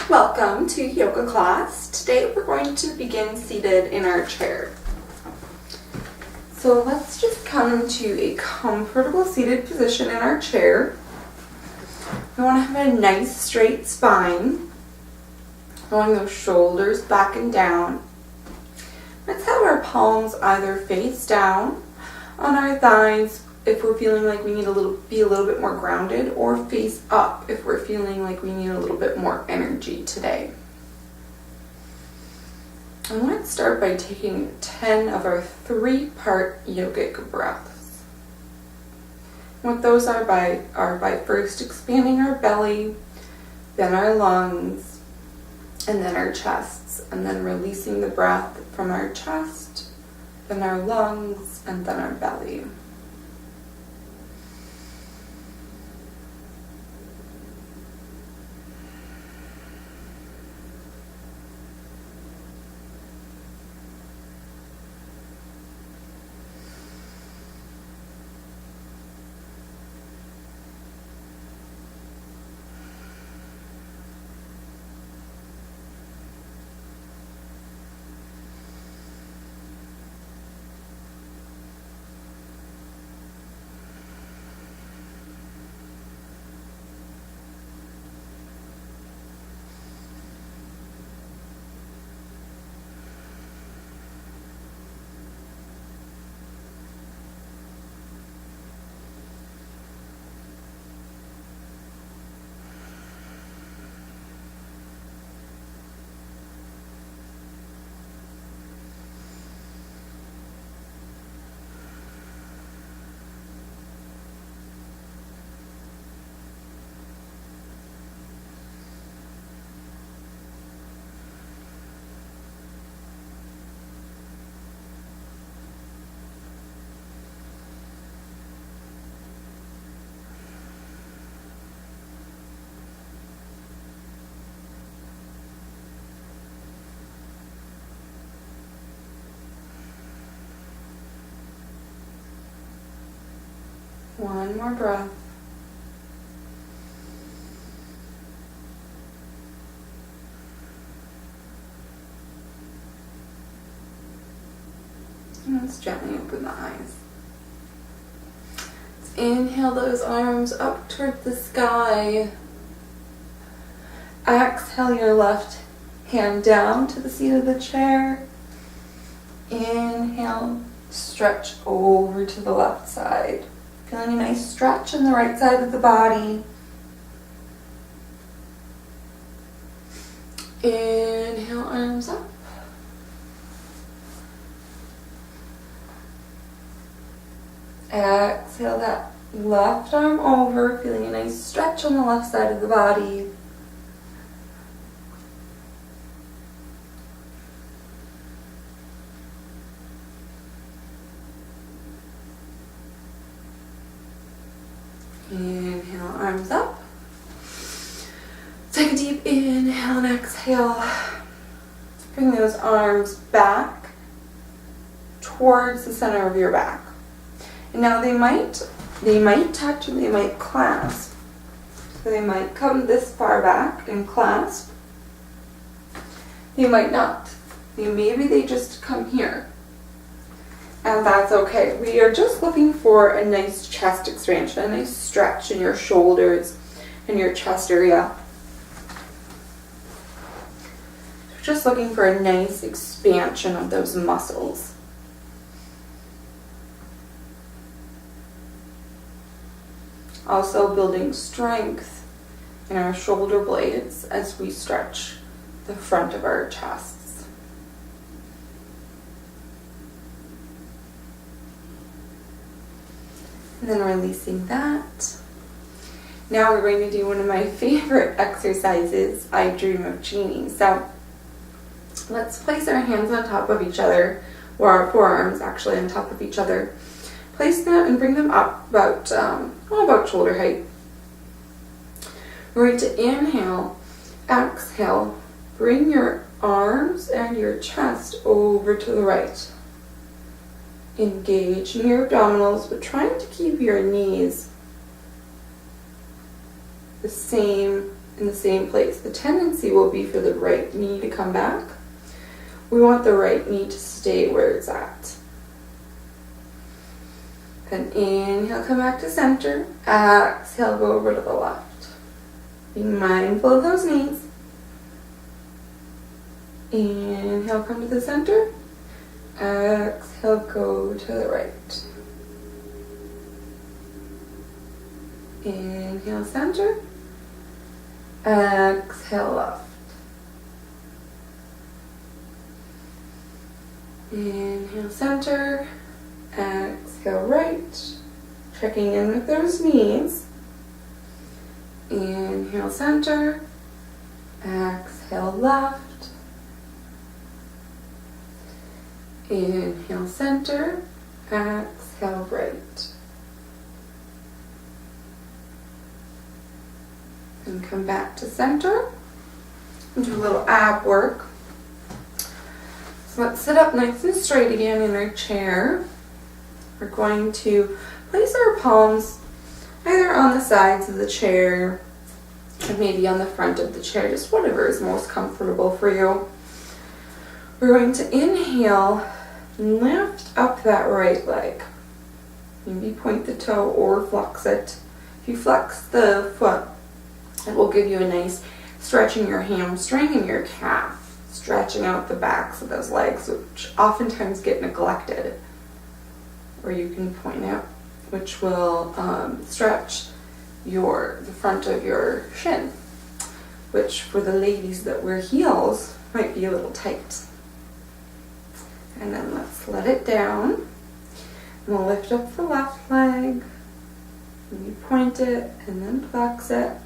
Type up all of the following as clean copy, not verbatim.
Welcome to yoga class. Today we're going to begin seated in our chair. So let's just come to a comfortable seated position in our chair. We want to have a nice straight spine, rolling those shoulders back and down. Let's have our palms either face down on our thighs if we're feeling like we need be a little bit more grounded, or face up if we're feeling like we need a little bit more energy today. And let's start by taking 10 of our 3-part yogic breaths. What those are by first expanding our belly, then our lungs, and then our chests, and then releasing the breath from our chest, then our lungs, and then our belly. One more breath. And let's gently open the eyes. Let's inhale those arms up towards the sky. Exhale your left hand down to the seat of the chair. Inhale, stretch over to the left side. Feeling a nice stretch in the right side of the body. Inhale, arms up. Exhale that left arm over, feeling a nice stretch on the left side of the body. Inhale, arms up. Take a deep inhale and exhale. Bring those arms back towards the center of your back. And now they might touch and they might clasp. So they might come this far back and clasp. They might not. Maybe they just come here. And that's okay. We are just looking for a nice chest expansion, a nice stretch in your shoulders and your chest area. We're just looking for a nice expansion of those muscles. Also building strength in our shoulder blades as we stretch the front of our chest. And then releasing that. Now we're going to do one of my favorite exercises, I Dream of Jeannie. So let's place our hands on top of each other, or our forearms actually on top of each other. Place them and bring them up about shoulder height. We're going to inhale, exhale, bring your arms and your chest over to the right. Engage in your abdominals, but trying to keep your knees the same in the same place. The tendency will be for the right knee to come back. We want the right knee to stay where it's at. Then inhale, come back to center. Exhale, go over to the left. Be mindful of those knees. Inhale, come to the center. Exhale, go to the right. Inhale, center. Exhale, left. Inhale, center. Exhale, right. Checking in with those knees. Inhale, center. Exhale, left. Inhale, center. Exhale, right. And come back to center. And do a little ab work. So let's sit up nice and straight again in our chair. We're going to place our palms either on the sides of the chair or maybe on the front of the chair, just whatever is most comfortable for you. We're going to inhale, lift up that right leg. Maybe point the toe or flex it. If you flex the foot, it will give you a nice stretch in your hamstring and your calf, stretching out the backs of those legs, which oftentimes get neglected. Or you can point out, which will stretch the front of your shin, which for the ladies that wear heels might be a little tight. And then let's let it down. And we'll lift up the left leg. And you point it and then flex it.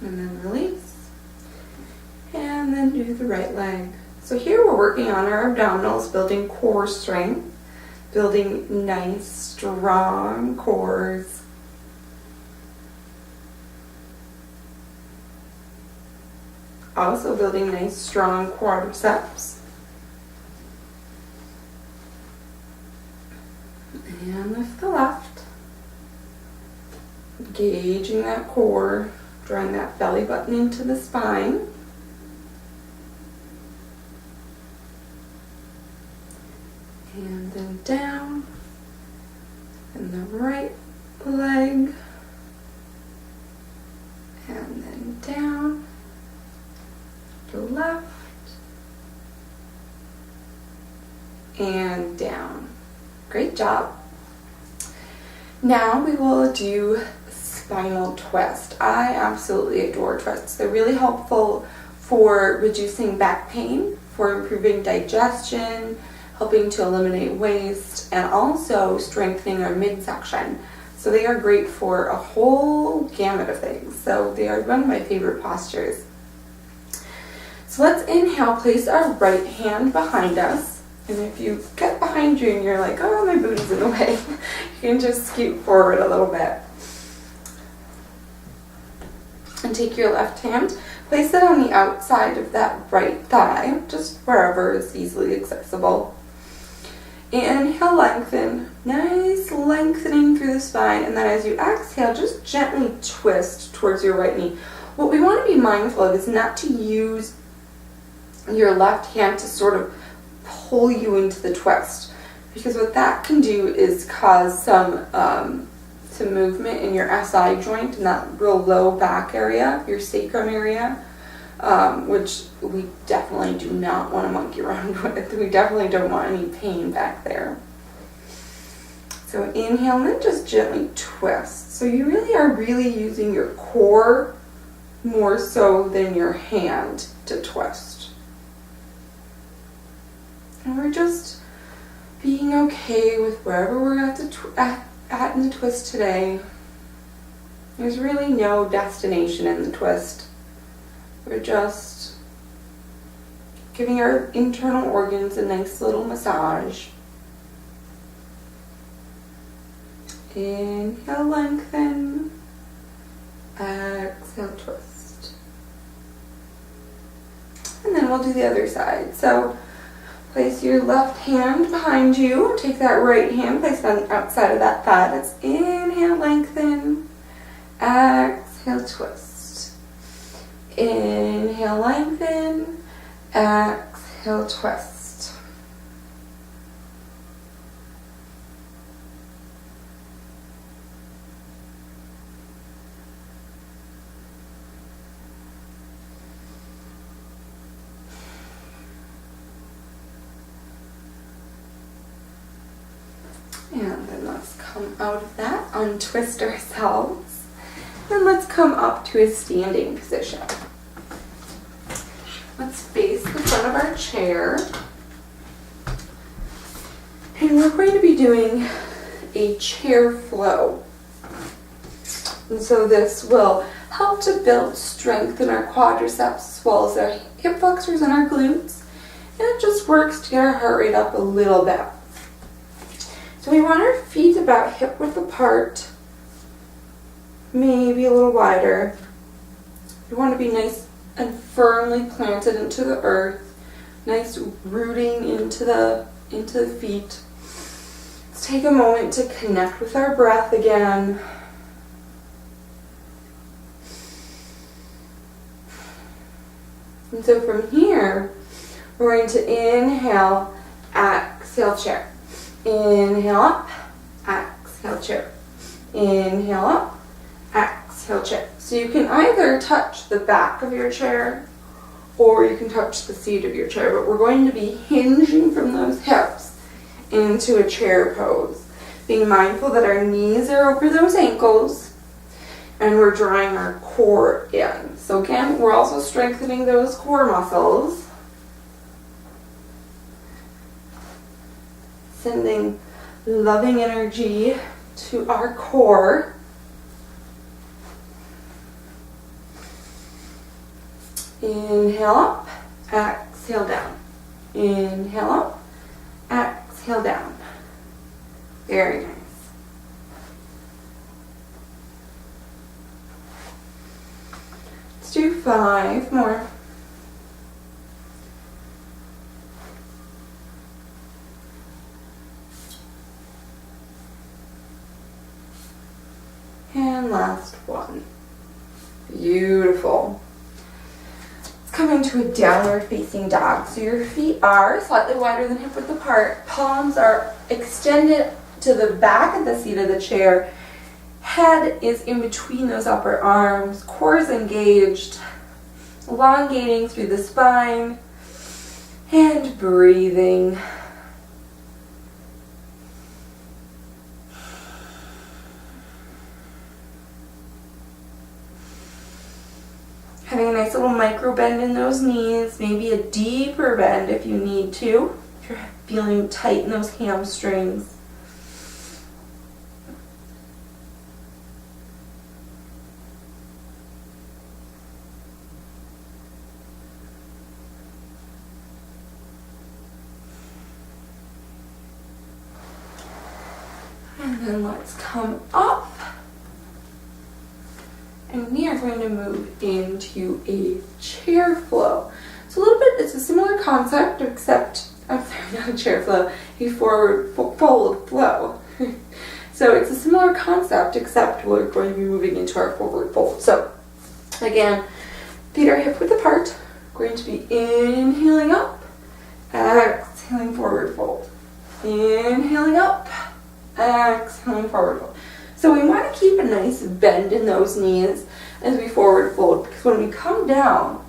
And then release. And then do the right leg. So here we're working on our abdominals, building core strength, building nice, strong cores. Also building nice, strong quadriceps. And lift the left. Engaging that core, drawing that belly button into the spine. And then down. And the right leg. And then down. The left. And down. Great job. Now we will do spinal twist. I absolutely adore twists. They're really helpful for reducing back pain, for improving digestion, helping to eliminate waste, and also strengthening our midsection. So they are great for a whole gamut of things. So they are one of my favorite postures. So let's inhale, place our right hand behind us. And if you get behind you and you're like, oh, my booty's in the way, you can just scoot forward a little bit. And take your left hand, place it on the outside of that right thigh, just wherever is easily accessible. Inhale, lengthen, nice lengthening through the spine, and then as you exhale, just gently twist towards your right knee. What we want to be mindful of is not to use your left hand to sort of pull you into the twist, because what that can do is cause some movement in your SI joint, in that real low back area, your sacrum area, which we definitely do not want to monkey around with. We definitely don't want any pain back there. So inhale and then just gently twist. So you really are using your core more so than your hand to twist. And we're just being okay with wherever we're at in the twist today. There's really no destination in the twist. We're just giving our internal organs a nice little massage. Inhale, lengthen. Exhale, twist. And then we'll do the other side. So Place your left hand behind you. Take that right hand, place it on the outside of that thigh. Let's inhale, lengthen. Exhale, twist. Inhale, lengthen. Exhale, twist. And then let's come out of that, untwist ourselves. Then let's come up to a standing position. Let's face the front of our chair. And we're going to be doing a chair flow. And so this will help to build strength in our quadriceps as well as our hip flexors and our glutes. And it just works to get our heart rate up a little bit. So we want our feet about hip width apart, maybe a little wider. We want to be nice and firmly planted into the earth, nice rooting into the feet. Let's take a moment to connect with our breath again. And so from here, we're going to inhale, exhale, chair. Inhale up, exhale, chair. Inhale up, exhale, chair. So you can either touch the back of your chair or you can touch the seat of your chair, but we're going to be hinging from those hips into a chair pose. Being mindful that our knees are over those ankles and we're drawing our core in. So again, we're also strengthening those core muscles. Sending loving energy to our core. Inhale up, exhale down. Inhale up, exhale down. Very nice. Let's do 5 more. And last one. Beautiful. Let's come into a downward facing dog. So your feet are slightly wider than hip width apart. Palms are extended to the back of the seat of the chair. Head is in between those upper arms. Core is engaged. Elongating through the spine. And breathing. Having a nice little micro bend in those knees, maybe a deeper bend if you need to, if you're feeling tight in those hamstrings. And then let's come up. And we are going to move into a chair flow. So a little bit, it's a similar concept, except, I'm sorry, not a chair flow, a forward fold flow. So it's a similar concept, except we're going to be moving into our forward fold. So again, feet are hip width apart. We're going to be inhaling up, exhaling forward fold. Inhaling up, exhaling forward fold. So we want to keep a nice bend in those knees as we forward fold, because when we come down,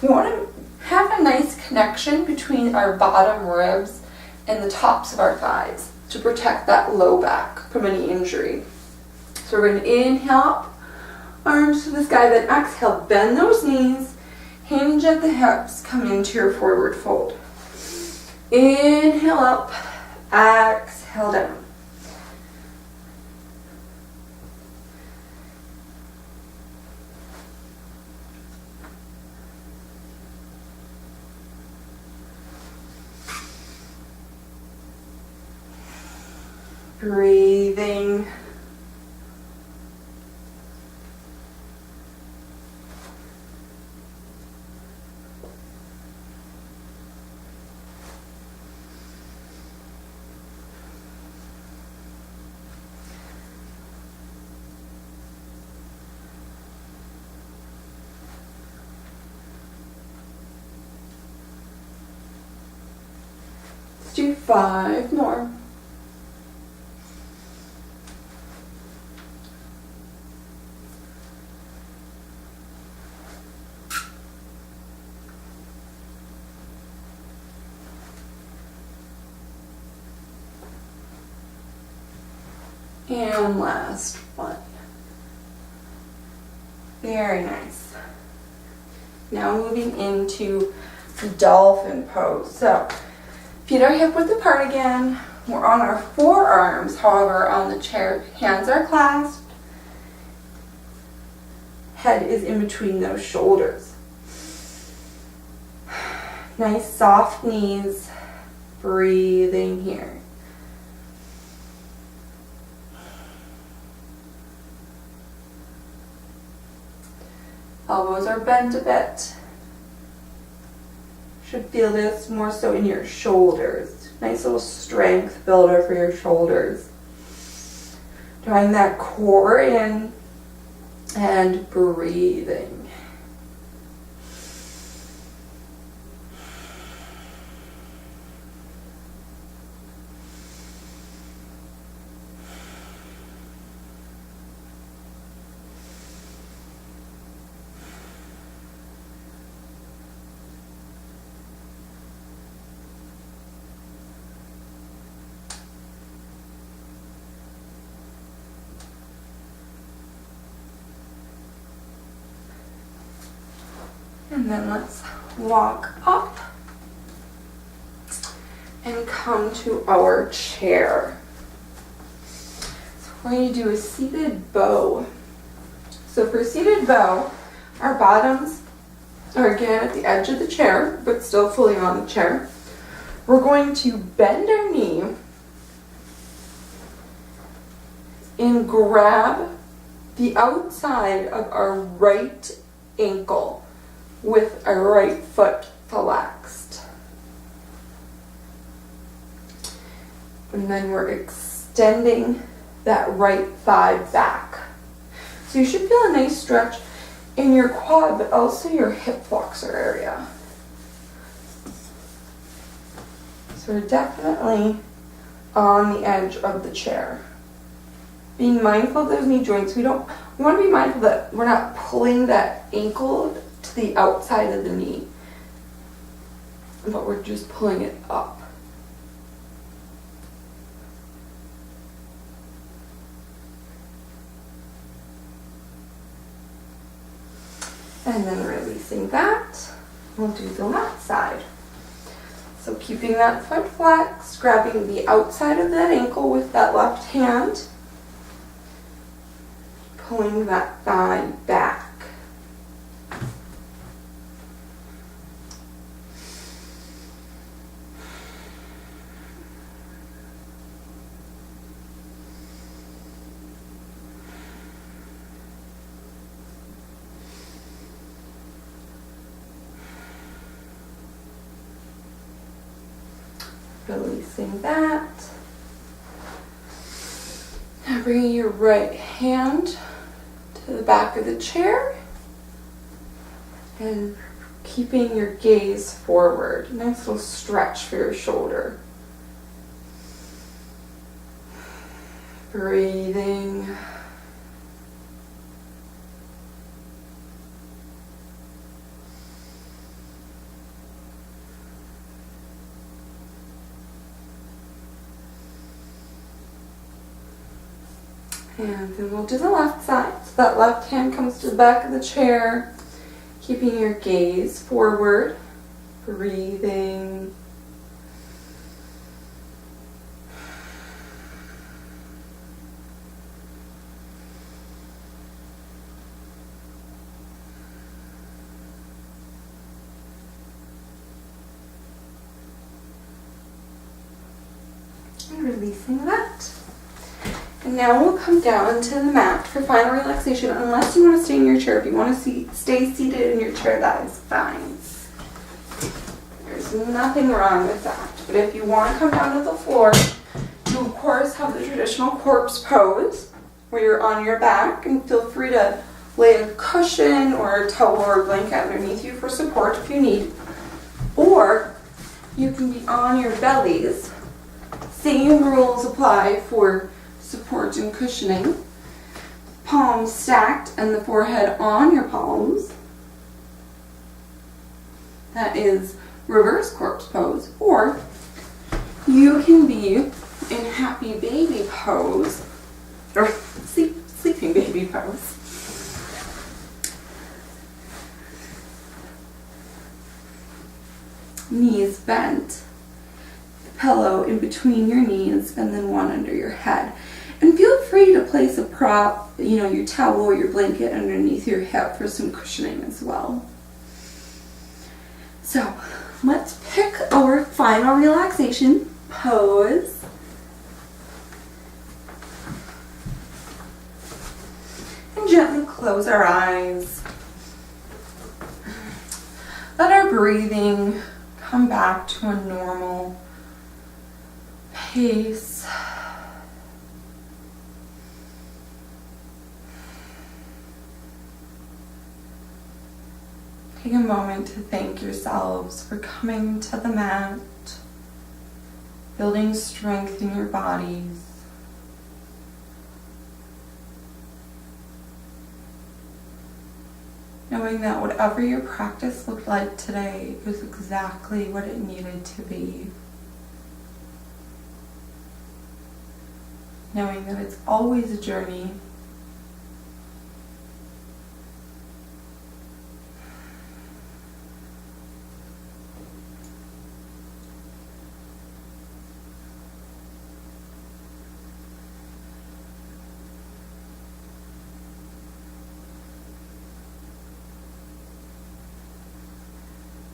we want to have a nice connection between our bottom ribs and the tops of our thighs to protect that low back from any injury. So we're going to inhale up, arms to the sky, then exhale, bend those knees, hinge at the hips, come into your forward fold. Inhale up, exhale down. Breathing. Let's do 5 more. And last one. Very nice. Now moving into dolphin pose. So feet are hip width apart again. We're on our forearms, however, on the chair. Hands are clasped. Head is in between those shoulders. Nice soft knees. Breathing here. Elbows are bent a bit. Should feel this more so in your shoulders. Nice little strength builder for your shoulders. Drawing that core in and breathing. And then let's walk up and come to our chair. So we're going to do a seated bow. So for seated bow, our bottoms are again at the edge of the chair, but still fully on the chair. We're going to bend our knee and grab the outside of our right ankle with our right foot flexed. And then we're extending that right thigh back. So you should feel a nice stretch in your quad, but also your hip flexor area. So we're definitely on the edge of the chair. Being mindful of those knee joints. We want to be mindful that we're not pulling that ankle to the outside of the knee, but we're just pulling it up. And then releasing that, we'll do the left side. So keeping that foot flexed, grabbing the outside of that ankle with that left hand, pulling that thigh back. Releasing that. Now bringing your right hand to the back of the chair and keeping your gaze forward. Nice little stretch for your shoulder. Breathing. And then we'll do the left side. So that left hand comes to the back of the chair, keeping your gaze forward, breathing. And releasing that. And now we'll come down to the mat for final relaxation, unless you want to stay in your chair. If you want to stay seated in your chair, that is fine. There's nothing wrong with that. But if you want to come down to the floor, you of course have the traditional corpse pose, where you're on your back, and feel free to lay a cushion or a towel or a blanket underneath you for support if you need. Or you can be on your bellies. Same rules apply for support and cushioning. Palms stacked and the forehead on your palms. That is reverse corpse pose. Or you can be in happy baby pose, or sleeping baby pose. Knees bent, the pillow in between your knees, and then one under your head. And feel free to place a prop, your towel or your blanket underneath your hip for some cushioning as well. So let's pick our final relaxation pose. And gently close our eyes. Let our breathing come back to a normal pace. Take a moment to thank yourselves for coming to the mat, building strength in your bodies. Knowing that whatever your practice looked like today was exactly what it needed to be. Knowing that it's always a journey.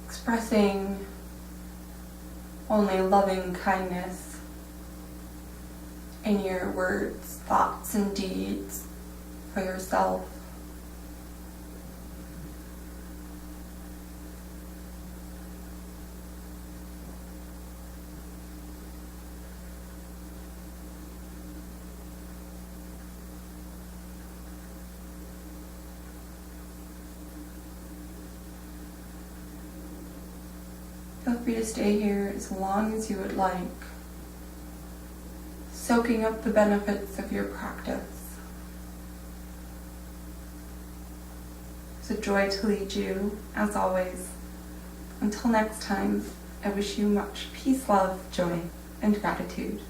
Expressing only loving kindness in your words, thoughts, and deeds for yourself. Feel free to stay here as long as you would like, soaking up the benefits of your practice. It's a joy to lead you, as always. Until next time, I wish you much peace, love, joy, and gratitude.